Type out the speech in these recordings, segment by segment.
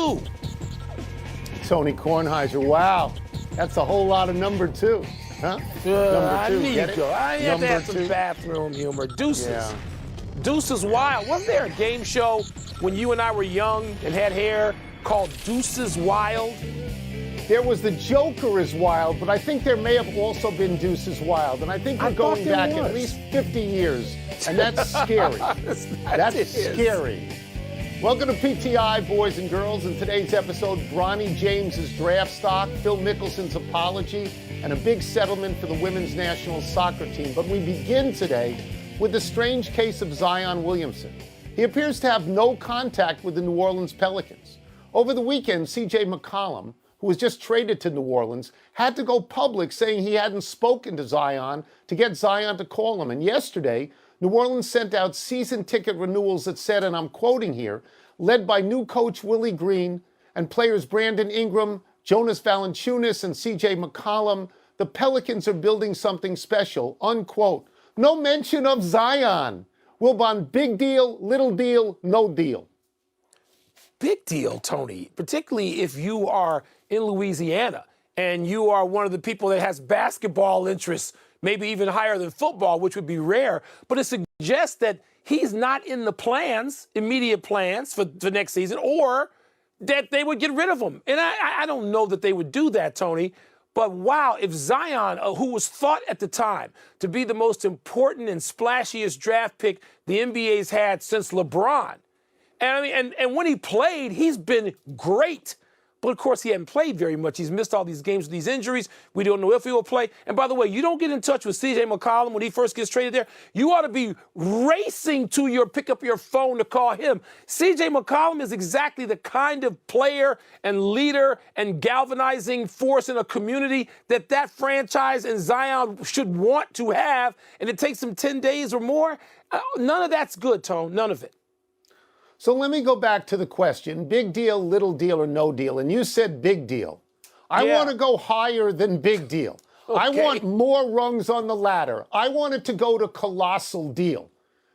2. Tony Kornheiser, wow. That's a whole lot of number 2. Huh? I need you. I have to have some bathroom humor. Deuces. Yeah. Deuces Wild. Wasn't there a game show when you and I were young and had hair called Deuces Wild? There was The Joker is Wild, but I think there may have also been Deuces Wild. And I think we're going back at least 50 years. And that's scary. That's scary. Welcome to PTI, boys and girls. In today's episode, Bronny James's draft stock, Phil Mickelson's apology, and a big settlement for the women's national soccer team. But we begin today with the strange case of Zion Williamson. He appears to have no contact with the New Orleans Pelicans. Over the weekend, C.J. McCollum, who was just traded to New Orleans, had to go public saying he hadn't spoken to Zion to get Zion to call him. And yesterday, New Orleans sent out season ticket renewals that said, and I'm quoting here, led by new coach Willie Green and players Brandon Ingram, Jonas Valanciunas, and C.J. McCollum, the Pelicans are building something special, unquote. No mention of Zion. Wilbon, big deal, little deal, no deal. Big deal, Tony, particularly if you are in Louisiana and you are one of the people that has basketball interests, maybe even higher than football, which would be rare. But it suggests that he's not in the plans, immediate plans for the next season, or that they would get rid of him. And I don't know that they would do that, Tony. But wow, if Zion, who was thought at the time to be the most important and splashiest draft pick the NBA's had since LeBron, and when he played, he's been great. But, of course, he hadn't played very much. He's missed all these games with these injuries. We don't know if he will play. And, by the way, you don't get in touch with C.J. McCollum when he first gets traded there. You ought to be racing to pick up your phone to call him. C.J. McCollum is exactly the kind of player and leader and galvanizing force in a community that franchise and Zion should want to have. And it takes him 10 days or more. None of that's good, Tone. None of it. So let me go back to the question, big deal, little deal, or no deal. And you said big deal. I want to go higher than big deal. Okay. I want more rungs on the ladder. I want it to go to colossal deal.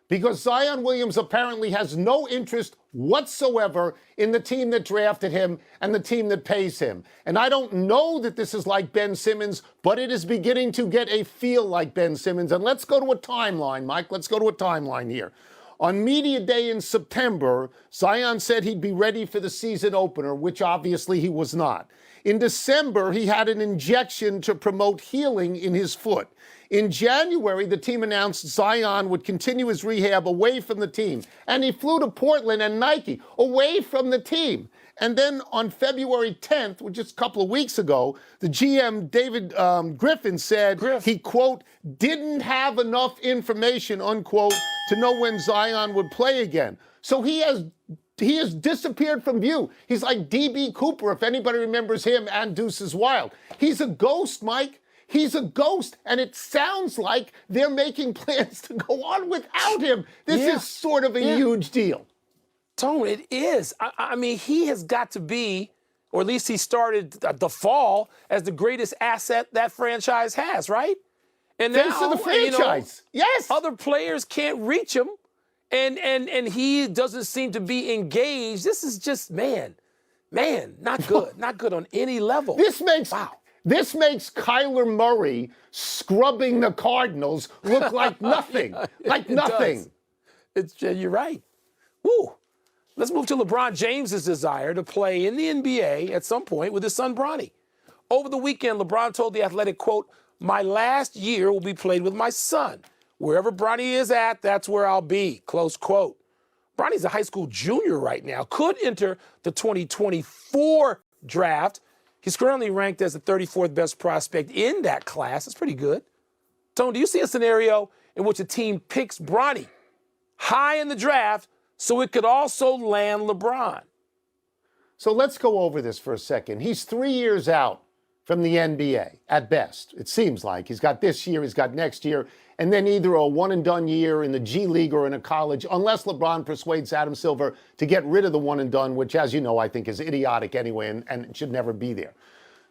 Because Zion Williams apparently has no interest whatsoever in the team that drafted him and the team that pays him. And I don't know that this is like Ben Simmons, but it is beginning to get a feel like Ben Simmons. And let's go to a timeline, Mike. Let's go to a timeline here. On Media Day in September, Zion said he'd be ready for the season opener, which obviously he was not. In December, he had an injection to promote healing in his foot. In January, the team announced Zion would continue his rehab away from the team. And he flew to Portland and Nike, away from the team. And then on February 10th, which is a couple of weeks ago, the GM, David Griffin, said he, quote, didn't have enough information, unquote, to know when Zion would play again. So he has disappeared from view. He's like D.B. Cooper, if anybody remembers him, and Deuces Wild. He's a ghost, Mike. He's a ghost, and it sounds like they're making plans to go on without him. This is sort of a huge deal. Tone, it is. I mean, he has got to be, or at least he started the fall as the greatest asset that franchise has, right? And face of the franchise. Yes. Other players can't reach him, and he doesn't seem to be engaged. This is just, man, not good. Not good on any level. This makes Kyler Murray scrubbing the Cardinals look like nothing. Nothing. You're right. Woo. Let's move to LeBron James's desire to play in the NBA at some point with his son Bronny. Over the weekend, LeBron told The Athletic, quote, my last year will be played with my son. Wherever Bronny is at, that's where I'll be, close quote. Bronny's a high school junior right now, could enter the 2024 draft. He's currently ranked as the 34th best prospect in that class. That's pretty good. Tone, do you see a scenario in which a team picks Bronny high in the draft so it could also land LeBron? So let's go over this for a second. He's 3 years out from the NBA, at best. It seems like. He's got this year, he's got next year, and then either a one-and-done year in the G League or in a college, unless LeBron persuades Adam Silver to get rid of the one-and-done, which, as you know, I think is idiotic anyway and should never be there.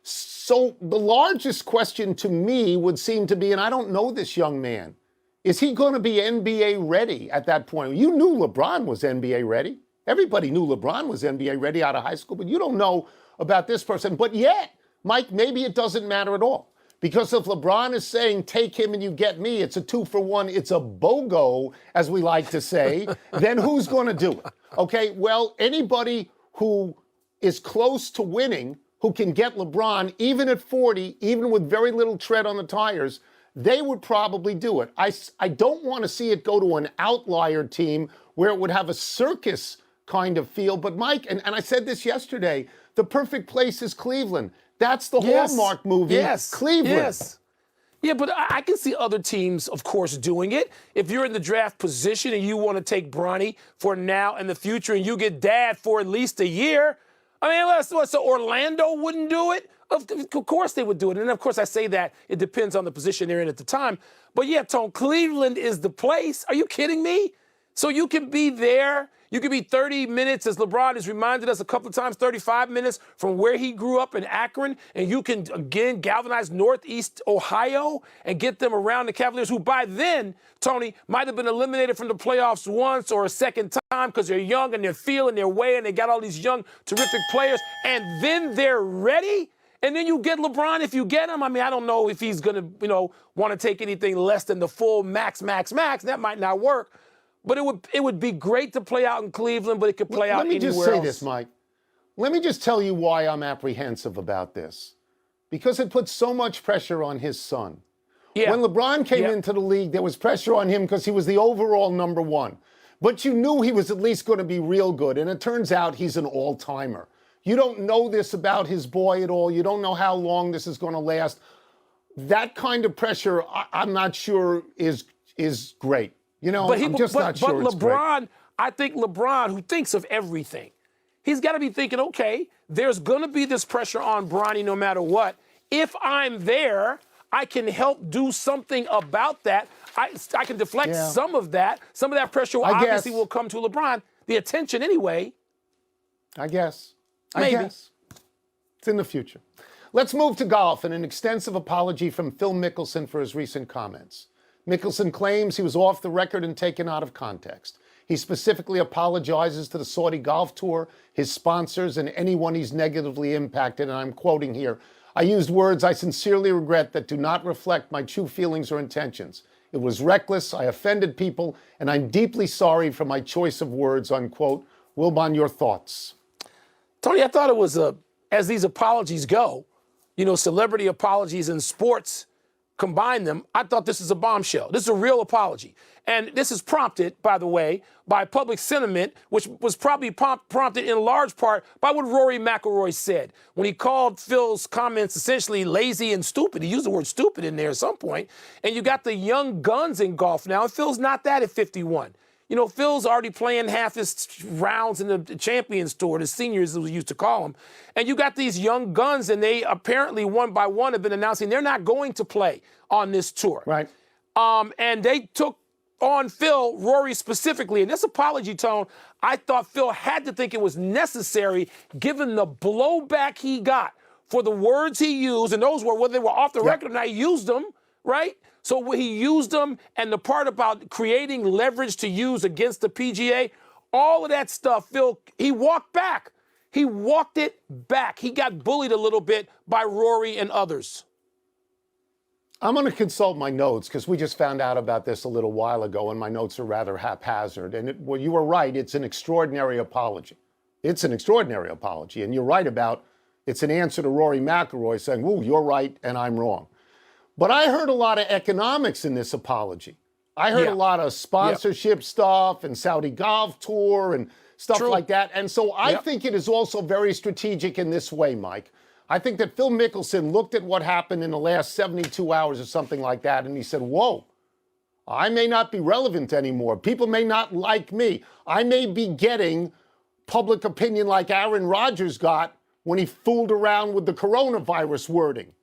So the largest question to me would seem to be, and I don't know this young man, is he going to be NBA ready at that point? You knew LeBron was NBA ready. Everybody knew LeBron was NBA ready out of high school, but you don't know about this person. But yet, Mike, maybe it doesn't matter at all. Because if LeBron is saying, take him and you get me, it's a 2-for-1, it's a BOGO, as we like to say, then who's going to do it? Okay, well, anybody who is close to winning, who can get LeBron, even at 40, even with very little tread on the tires, they would probably do it. I don't want to see it go to an outlier team where it would have a circus kind of feel. But Mike, and I said this yesterday, the perfect place is Cleveland. That's the Hallmark movie, Cleveland. Yes. Yeah, but I can see other teams, of course, doing it. If you're in the draft position and you want to take Bronny for now and the future and you get Dad for at least a year, I mean, so Orlando wouldn't do it? Of course they would do it. And, of course, I say that it depends on the position they're in at the time. But, yeah, Tone, Cleveland is the place. Are you kidding me? So you can be there. You could be 30 minutes, as LeBron has reminded us a couple of times, 35 minutes from where he grew up in Akron, and you can, again, galvanize Northeast Ohio and get them around the Cavaliers, who by then, Tony, might have been eliminated from the playoffs once or a second time because they're young and they're feeling their way and they got all these young, terrific players, and then they're ready. And then you get LeBron if you get him. I mean, I don't know if he's going to, want to take anything less than the full max. That might not work. But it would be great to play out in Cleveland, but it could play out anywhere else. Let me just say this, Mike. Let me just tell you why I'm apprehensive about this. Because it puts so much pressure on his son. Yeah. When LeBron came into the league, there was pressure on him because he was the overall number one. But you knew he was at least going to be real good. And it turns out he's an all-timer. You don't know this about his boy at all. You don't know how long this is going to last. That kind of pressure, I'm not sure is great. I'm just not sure it's LeBron, great. I think LeBron, who thinks of everything, he's got to be thinking, okay, there's going to be this pressure on Bronny no matter what. If I'm there, I can help do something about that. I can deflect some of that. Some of that pressure obviously will come to LeBron. The attention anyway. I guess. It's in the future. Let's move to golf and an extensive apology from Phil Mickelson for his recent comments. Mickelson claims he was off the record and taken out of context. He specifically apologizes to the Saudi Golf Tour, his sponsors, and anyone he's negatively impacted. And I'm quoting here, "I used words I sincerely regret that do not reflect my true feelings or intentions. It was reckless, I offended people, and I'm deeply sorry for my choice of words," unquote. Wilbon, your thoughts? Tony, I thought it was, as these apologies go, celebrity apologies in sports, combine them, I thought this is a bombshell. This is a real apology. And this is prompted, by the way, by public sentiment, which was probably prompted in large part by what Rory McIlroy said when he called Phil's comments essentially lazy and stupid. He used the word stupid in there at some point. And you got the young guns in golf now, and Phil's not that at 51. Phil's already playing half his rounds in the Champions Tour, the seniors, as we used to call them. And you got these young guns, and they apparently one by one have been announcing they're not going to play on this tour. Right. And they took on Phil, Rory specifically, and this apology tone, I thought Phil had to think it was necessary given the blowback he got for the words he used, and those were, whether they were off the record or not, he used them, right? So he used them, and the part about creating leverage to use against the PGA, all of that stuff, Phil, he walked back. He walked it back. He got bullied a little bit by Rory and others. I'm going to consult my notes because we just found out about this a little while ago, and my notes are rather haphazard. And well, you were right. It's an extraordinary apology. It's an extraordinary apology. And you're right about it's an answer to Rory McIlroy saying, "Ooh, you're right and I'm wrong." But I heard a lot of economics in this apology. I heard a lot of sponsorship stuff and Saudi Golf Tour and stuff like that. And so I think it is also very strategic in this way, Mike. I think that Phil Mickelson looked at what happened in the last 72 hours or something like that, and he said, whoa, I may not be relevant anymore. People may not like me. I may be getting public opinion like Aaron Rodgers got when he fooled around with the coronavirus wording.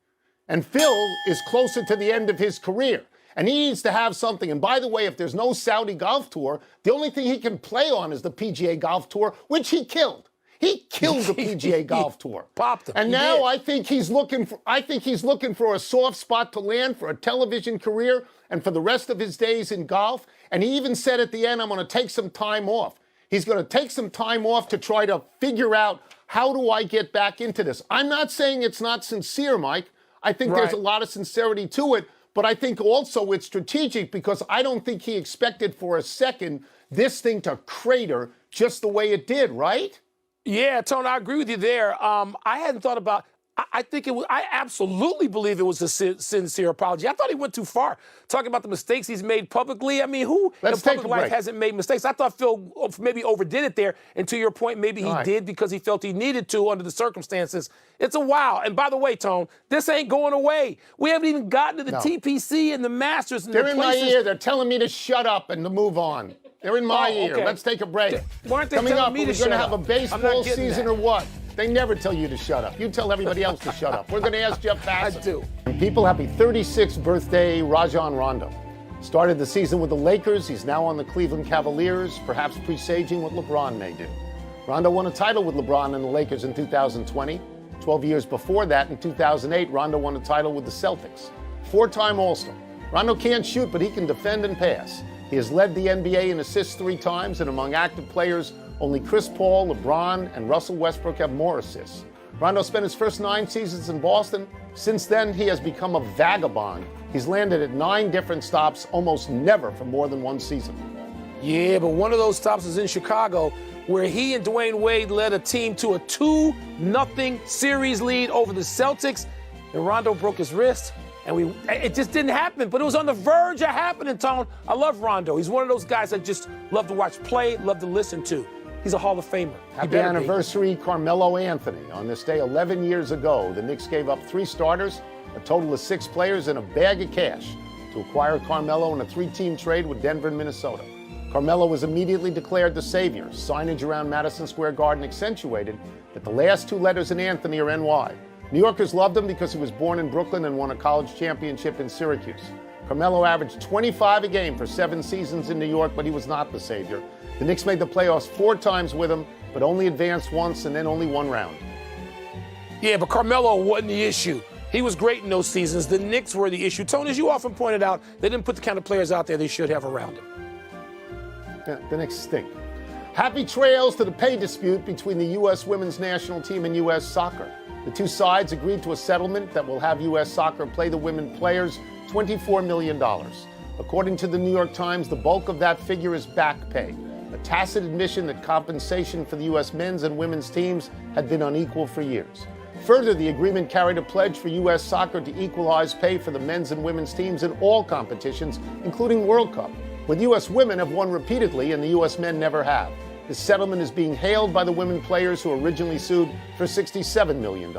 And Phil is closer to the end of his career, and he needs to have something. And by the way, if there's no Saudi Golf Tour, the only thing he can play on is the PGA Golf Tour, which he killed. He killed the PGA Golf Tour. Popped him. And now I think he's looking for a soft spot to land for a television career and for the rest of his days in golf. And he even said at the end, I'm going to take some time off. He's going to take some time off to try to figure out, how do I get back into this? I'm not saying it's not sincere, Mike. I think there's a lot of sincerity to it, but I think also it's strategic because I don't think he expected for a second this thing to crater just the way it did, right? Yeah, Tony, I agree with you there. I hadn't thought about. I think it was. I absolutely believe it was a sincere apology. I thought he went too far, talking about the mistakes he's made publicly. I mean, who in public life hasn't made mistakes? I thought Phil maybe overdid it there. And to your point, maybe he did because he felt he needed to under the circumstances. It's a wow. And by the way, Tone, this ain't going away. We haven't even gotten to the TPC and the Masters. And they're in my ear. They're telling me to shut up and to move on. They're in my ear. Let's take a break. Why aren't they Coming telling up, me to we're going to have a baseball season or what? They never tell you to shut up. You tell everybody else to shut up. We're going to ask Jeff Passan. I do. People, happy 36th birthday, Rajon Rondo. Started the season with the Lakers. He's now on the Cleveland Cavaliers, perhaps presaging what LeBron may do. Rondo won a title with LeBron and the Lakers in 2020. 12 years before that, in 2008, Rondo won a title with the Celtics. Four-time All-Star. Rondo can't shoot, but he can defend and pass. He has led the NBA in assists 3 times, and among active players, only Chris Paul, LeBron, and Russell Westbrook have more assists. Rondo spent his first 9 seasons in Boston. Since then, he has become a vagabond. He's landed at 9 different stops, almost never for more than 1 season. Yeah, but one of those stops is in Chicago, where he and Dwayne Wade led a team to a 2-0 series lead over the Celtics, and Rondo broke his wrist. And it just didn't happen, but it was on the verge of happening, Tone. I love Rondo. He's one of those guys I just love to watch play, love to listen to. He's a Hall of Famer. Happy anniversary, Carmelo Anthony. On this day 11 years ago, the Knicks gave up 3 starters, a total of 6 players, and a bag of cash to acquire Carmelo in a 3-team trade with Denver and Minnesota. Carmelo was immediately declared the savior. Signage around Madison Square Garden accentuated that the last 2 letters in Anthony are NY. New Yorkers loved him because he was born in Brooklyn and won a college championship in Syracuse. Carmelo averaged 25 a game for 7 seasons in New York, but he was not the savior. The Knicks made the playoffs 4 times with him, but only advanced once and then only 1 round. Yeah, but Carmelo wasn't the issue. He was great in those seasons. The Knicks were the issue. Tony, as you often pointed out, they didn't put the kind of players out there they should have around him. Yeah, the Knicks stink. Happy trails to the pay dispute between the U.S. women's national team and U.S. soccer. The 2 sides agreed to a settlement that will have U.S. soccer pay the women players $24 million. According to the New York Times, the bulk of that figure is back pay, a tacit admission that compensation for the U.S. men's and women's teams had been unequal for years. Further, the agreement carried a pledge for U.S. soccer to equalize pay for the men's and women's teams in all competitions, including World Cup, where the U.S. women have won repeatedly and the U.S. men never have. The settlement is being hailed by the women players who originally sued for $67 million.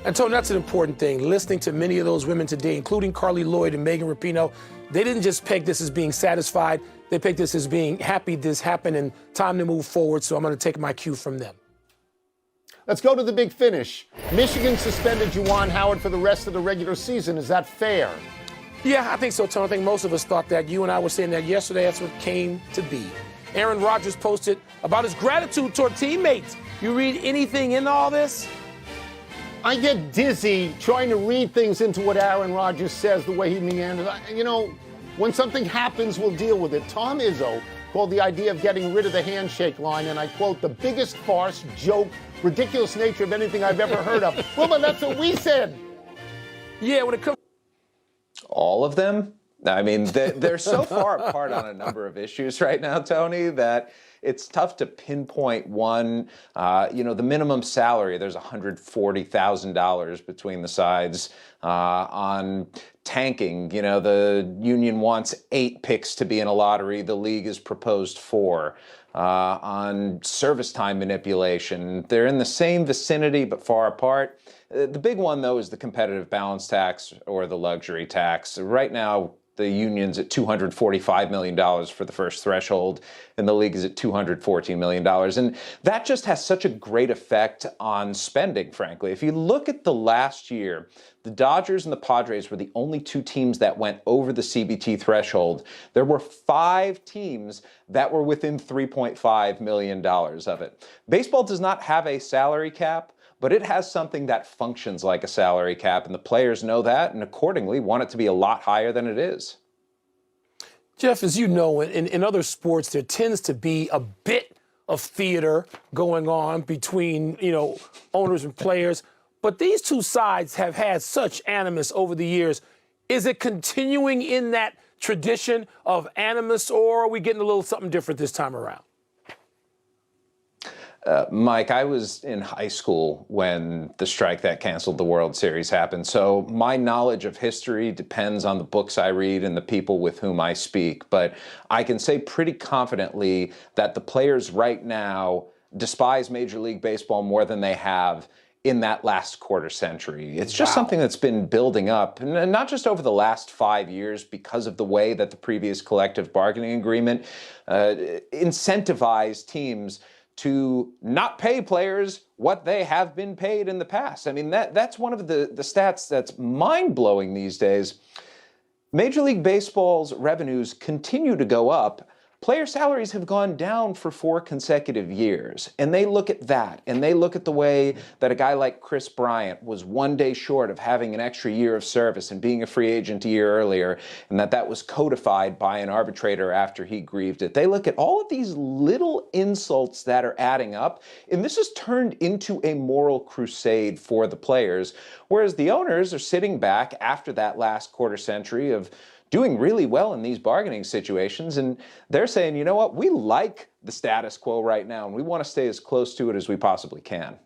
And Tony, that's an important thing. Listening to many of those women today, including Carly Lloyd and Megan Rapinoe, they didn't just peg this as being satisfied. They pegged this as being happy this happened and time to move forward. So I'm going to take my cue from them. Let's go to the big finish. Michigan suspended Juwan Howard for the rest of the regular season. Is that fair? Yeah, I think so, Tony. I think most of us thought that. You and I were saying that yesterday. That's what came to be. Aaron Rodgers posted about his gratitude toward teammates. You read anything in all this? I get dizzy trying to read things into what Aaron Rodgers says, the way he meanders. You know, when something happens, we'll deal with it. Tom Izzo called the idea of getting rid of the handshake line, and I quote, the biggest farce, joke, ridiculous nature of anything I've ever heard of. Wilbon, that's what we said. Yeah, when it comes... All of them? I mean, they're so far apart on a number of issues right now, Tony, that it's tough to pinpoint one. The minimum salary, there's $140,000 between the sides on tanking. You know, the union wants 8 picks to be in a lottery. The league has proposed 4. On service time manipulation, they're in the same vicinity but far apart. The big one, though, is the competitive balance tax or the luxury tax. Right now, the union's at $245 million for the first threshold, and the league is at $214 million. And that just has such a great effect on spending, frankly. If you look at the last year, the Dodgers and the Padres were the only 2 teams that went over the CBT threshold. There were 5 teams that were within $3.5 million of it. Baseball does not have a salary cap, but it has something that functions like a salary cap, and the players know that, and accordingly want it to be a lot higher than it is. Jeff, as you know, in other sports, there tends to be a bit of theater going on between, owners and players. But these two sides have had such animus over the years. Is it continuing in that tradition of animus, or are we getting a little something different this time around? Mike, I was in high school when the strike that canceled the World Series happened, so my knowledge of history depends on the books I read and the people with whom I speak. But I can say pretty confidently that the players right now despise Major League Baseball more than they have in that last quarter century. It's just something that's been building up, and not just over the last 5 years because of the way that the previous collective bargaining agreement incentivized teams to not pay players what they have been paid in the past. I mean, that's one of the stats that's mind-blowing these days. Major League Baseball's revenues continue to go up. Player salaries have gone down for 4 consecutive years, and they look at that, and they look at the way that a guy like Chris Bryant was 1 day short of having an extra year of service and being a free agent a year earlier, and that was codified by an arbitrator after he grieved it. They look at all of these little insults that are adding up, and this has turned into a moral crusade for the players, whereas the owners are sitting back after that last quarter century of doing really well in these bargaining situations, and they're saying, you know what, we like the status quo right now, and we want to stay as close to it as we possibly can.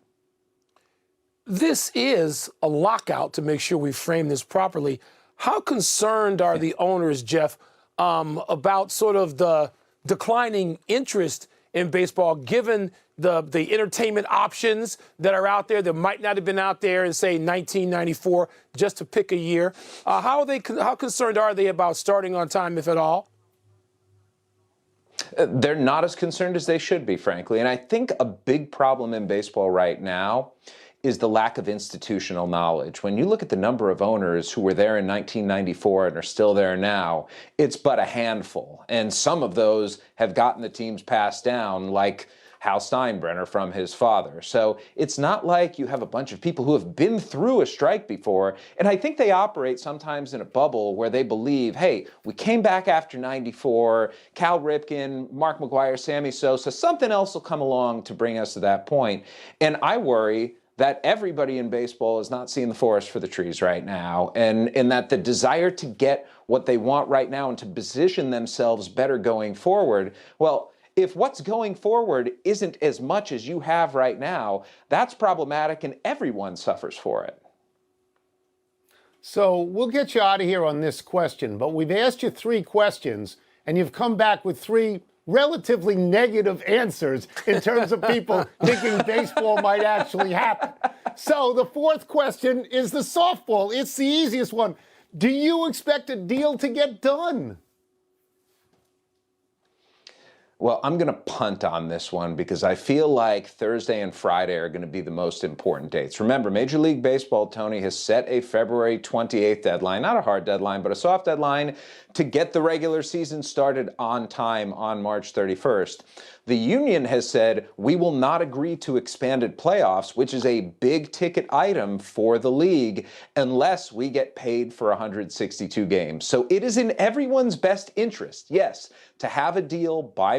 This is a lockout, to make sure we frame this properly. How concerned are the owners, Jeff, about sort of the declining interest in baseball, given the entertainment options that are out there that might not have been out there in, say, 1994, just to pick a year? How concerned are they about starting on time, if at all? They're not as concerned as they should be, frankly. And I think a big problem in baseball right now is the lack of institutional knowledge. When you look at the number of owners who were there in 1994 and are still there now, it's but a handful. And some of those have gotten the teams passed down, like Hal Steinbrenner from his father. So it's not like you have a bunch of people who have been through a strike before. And I think they operate sometimes in a bubble where they believe, hey, we came back after 94, Cal Ripken, Mark McGwire, Sammy Sosa, something else will come along to bring us to that point. And I worry that everybody in baseball is not seeing the forest for the trees right now, and that the desire to get what they want right now and to position themselves better going forward, well, if what's going forward isn't as much as you have right now, that's problematic and everyone suffers for it. So we'll get you out of here on this question, but we've asked you 3 questions, and you've come back with 3 relatively negative answers in terms of people thinking baseball might actually happen. So the 4th question is the softball. It's the easiest one. Do you expect a deal to get done? Well, I'm going to punt on this one because I feel like Thursday and Friday are going to be the most important dates. Remember, Major League Baseball, Tony, has set a February 28th deadline, not a hard deadline, but a soft deadline to get the regular season started on time on March 31st. The union has said we will not agree to expanded playoffs, which is a big ticket item for the league, unless we get paid for 162 games. So it is in everyone's best interest, yes, to have a deal by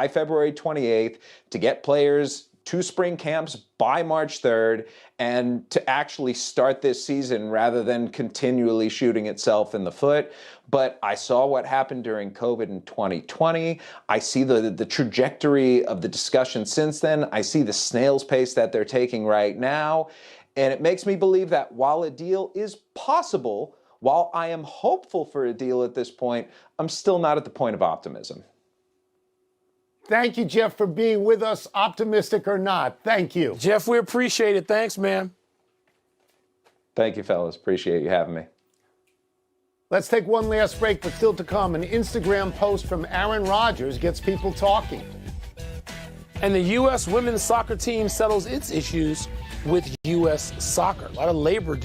February 28th, to get players to spring camps by March 3rd, and to actually start this season rather than continually shooting itself in the foot. But I saw what happened during COVID in 2020. I see the trajectory of the discussion since then. I see the snail's pace that they're taking right now. And it makes me believe that while a deal is possible, while I am hopeful for a deal at this point, I'm still not at the point of optimism. Thank you, Jeff, for being with us, optimistic or not. Thank you. Jeff, we appreciate it. Thanks, man. Thank you, fellas. Appreciate you having me. Let's take one last break, but still to come. An Instagram post from Aaron Rodgers gets people talking. And the U.S. women's soccer team settles its issues with U.S. soccer. A lot of labor